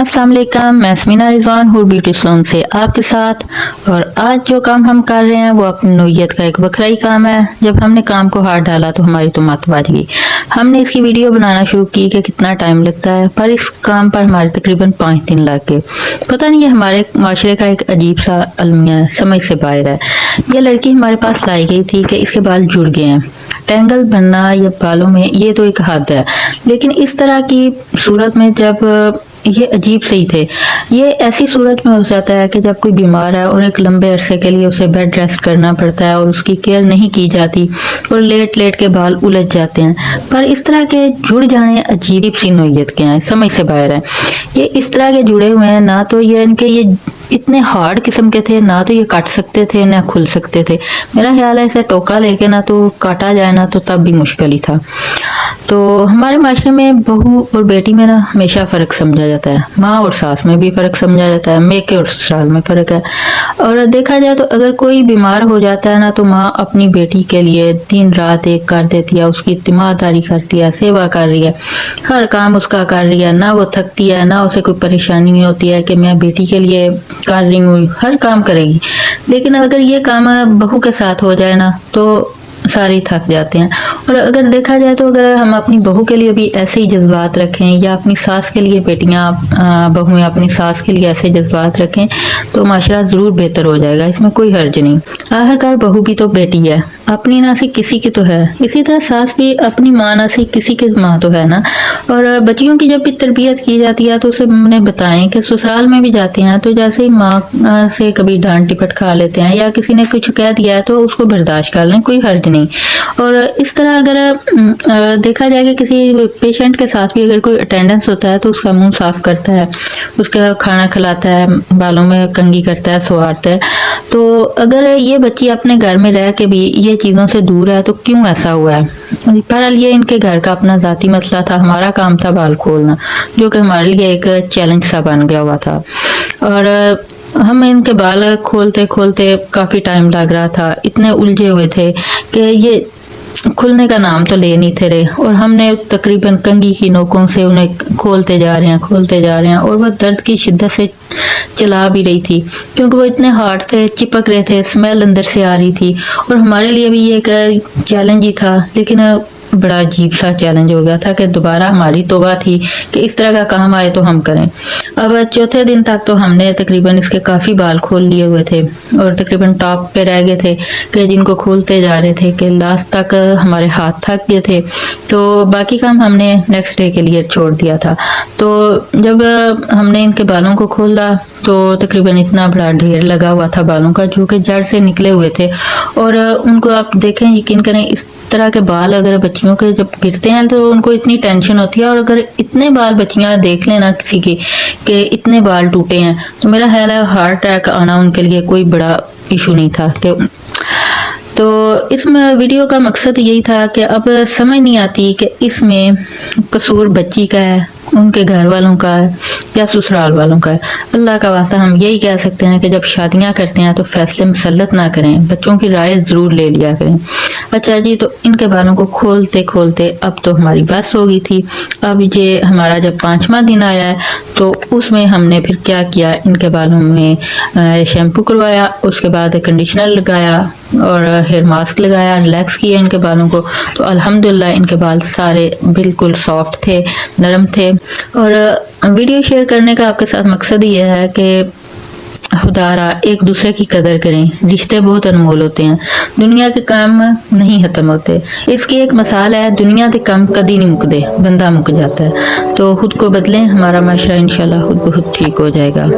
अस्सलाम वालेकुम, मैं स्मीना रिजवान हूँ ब्यूटी सलून से आपके साथ। और आज जो काम हम कर रहे हैं वो अपनी नोयत का एक बखरा ही काम है। जब हमने काम को हाथ डाला तो हमारी तो मत बाज गई। हमने इसकी वीडियो बनाना शुरू की कि कितना टाइम लगता है, पर इस काम पर हमारे तकरीबन 5 दिन लग गए। पता नहीं, ये हमारे माशरे का एक अजीब सा अलमिया है, समझ से बाहर है। ये लड़की हमारे पास लाई गई थी कि इसके बाल जुड़ गए हैं। टेंगल बनना या बालों में ये तो एक हद है, लेकिन इस तरह की सूरत में जब ये अजीब से ही थे। ये ऐसी सूरत में हो जाता है कि जब कोई बीमार है और एक लंबे अरसे के लिए उसे बेड रेस्ट करना पड़ता है और उसकी केयर नहीं की जाती और लेट लेट के बाल उलझ जाते हैं। पर इस तरह के जुड़ जाने अजीब सी नोयत के हैं, समझ से बाहर है। ये इस तरह के जुड़े हुए हैं, ना तो ये इनके ये इतने हार्ड किस्म के थे, ना तो ये काट सकते थे ना खुल सकते थे। मेरा ख्याल है इसे टोका लेके ना तो काटा जाए ना तो तब भी मुश्किल ही था। तो हमारे माशरे में बहू और बेटी में ना हमेशा फ़र्क समझा जाता है, माँ और सास में भी फ़र्क समझा जाता है, मेके और ससुराल में फ़र्क है। और देखा जाए तो अगर कोई बीमार हो जाता है ना तो माँ अपनी बेटी के लिए दिन रात एक कर देती है, उसकी तीमारदारी करती है, सेवा कर रही है, हर काम उसका कर रही है, ना वो थकती है, ना उसे कोई परेशानी नहीं होती है कि मैं बेटी के लिए कर रही हूँ, हर काम करेगी। लेकिन अगर ये काम बहू के साथ हो जाए ना तो सारे थक जाते हैं। और अगर देखा जाए तो अगर हम अपनी बहू के लिए भी ऐसे ही जज्बात रखें या अपनी सास के लिए, बेटियां बहुएं अपनी सास के लिए ऐसे जज्बात रखें तो माशरा ज़रूर बेहतर हो जाएगा, इसमें कोई हर्ज नहीं। आखिरकार बहू भी तो बेटी है, अपनी ना सी किसी की तो है। इसी तरह सास भी अपनी माँ ना सी किसी की माँ तो है ना। और बच्चियों की जब भी तरबियत की जाती है तो उसे उन्हें बताएं कि ससुराल में भी जाते हैं तो जैसे ही माँ से कभी डांट टिपट खा लेते हैं या किसी ने कुछ कह दिया है तो उसको बर्दाश्त कर लें, कोई हर्ज नहीं। और इस तरह अगर देखा जाए कि किसी पेशेंट के साथ भी अगर कोई अटेंडेंस होता है तो उसका मुंह साफ करता है, उसका खाना खिलाता है, बालों में कंघी करता है, सवारता है। तो अगर ये बच्ची अपने घर में रह के भी ये चीज़ों से दूर है तो क्यों ऐसा हुआ है? बहरहाल ये इनके घर का अपना ज़ाती मसला था, हमारा काम था बाल खोलना, जो कि हमारे लिए एक चैलेंज सा बन गया हुआ था। और हम इनके बाल खोलते खोलते काफ़ी टाइम लग रहा था, इतने उलझे हुए थे कि ये खुलने का नाम तो ले नहीं थे रहे। और हमने तकरीबन कंघी की नोकों से उन्हें खोलते जा रहे हैं और वह दर्द की शिद्दत से चला भी रही थी क्योंकि वो इतने हार्ड थे, चिपक रहे थे, स्मेल अंदर से आ रही थी। और हमारे लिए भी ये एक चैलेंज ही था, लेकिन बड़ा अजीब सा चैलेंज हो गया था कि दोबारा हमारी तौबा थी कि इस तरह का काम आए तो हम करें। अब चौथे दिन तक तो हमने तकरीबन इसके काफ़ी बाल खोल लिए हुए थे और तकरीबन टॉप पे रह गए थे कि जिनको खोलते जा रहे थे कि लास्ट तक हमारे हाथ थक गए थे। तो बाकी काम हमने नेक्स्ट डे के लिए छोड़ दिया था। तो जब हमने इनके बालों को खोला तो तकरीबन इतना बड़ा ढेर लगा हुआ था बालों का जो कि जड़ से निकले हुए थे। और उनको आप देखें, यकीन करें, इस तरह के बाल अगर बच्चियों के जब गिरते हैं तो उनको इतनी टेंशन होती है। और अगर इतने बाल बच्चियां देख लेना किसी की कि इतने बाल टूटे हैं तो मेरा ख्याल है हार्ट अटैक आना उनके लिए कोई बड़ा इशू नहीं था। तो इस वीडियो का मकसद यही था कि अब समझ नहीं आती कि इसमें कसूर बच्ची का है, उनके घर वालों का है या ससुराल वालों का है। अल्लाह का वास्ता हम यही कह सकते हैं कि जब शादियां करते हैं तो फैसले मुसल्लत ना करें, बच्चों की राय ज़रूर ले लिया करें। अच्छा जी, तो इनके बालों को खोलते खोलते अब तो हमारी बस हो गई थी। अब ये हमारा जब 5वां दिन आया है तो उसमें हमने फिर क्या किया, इनके बालों में शैम्पू करवाया, उसके बाद कंडीशनर लगाया और हेयर मास्क लगाया, रिलैक्स किया इनके बालों को। तो अल्हम्दुलिल्लाह इनके बाल सारे बिल्कुल सॉफ्ट थे, नरम थे। और वीडियो शेयर करने का आपके साथ मकसद ये है कि खुदारा एक दूसरे की कदर करें, रिश्ते बहुत अनमोल होते हैं, दुनिया के काम नहीं खत्म होते। इसकी एक मिसाल है, दुनिया के काम कभी नहीं मुकते, बंदा मुक जाता है। तो खुद को बदलें, हमारा माशरा इंशाल्लाह खुद बहुत ठीक हो जाएगा।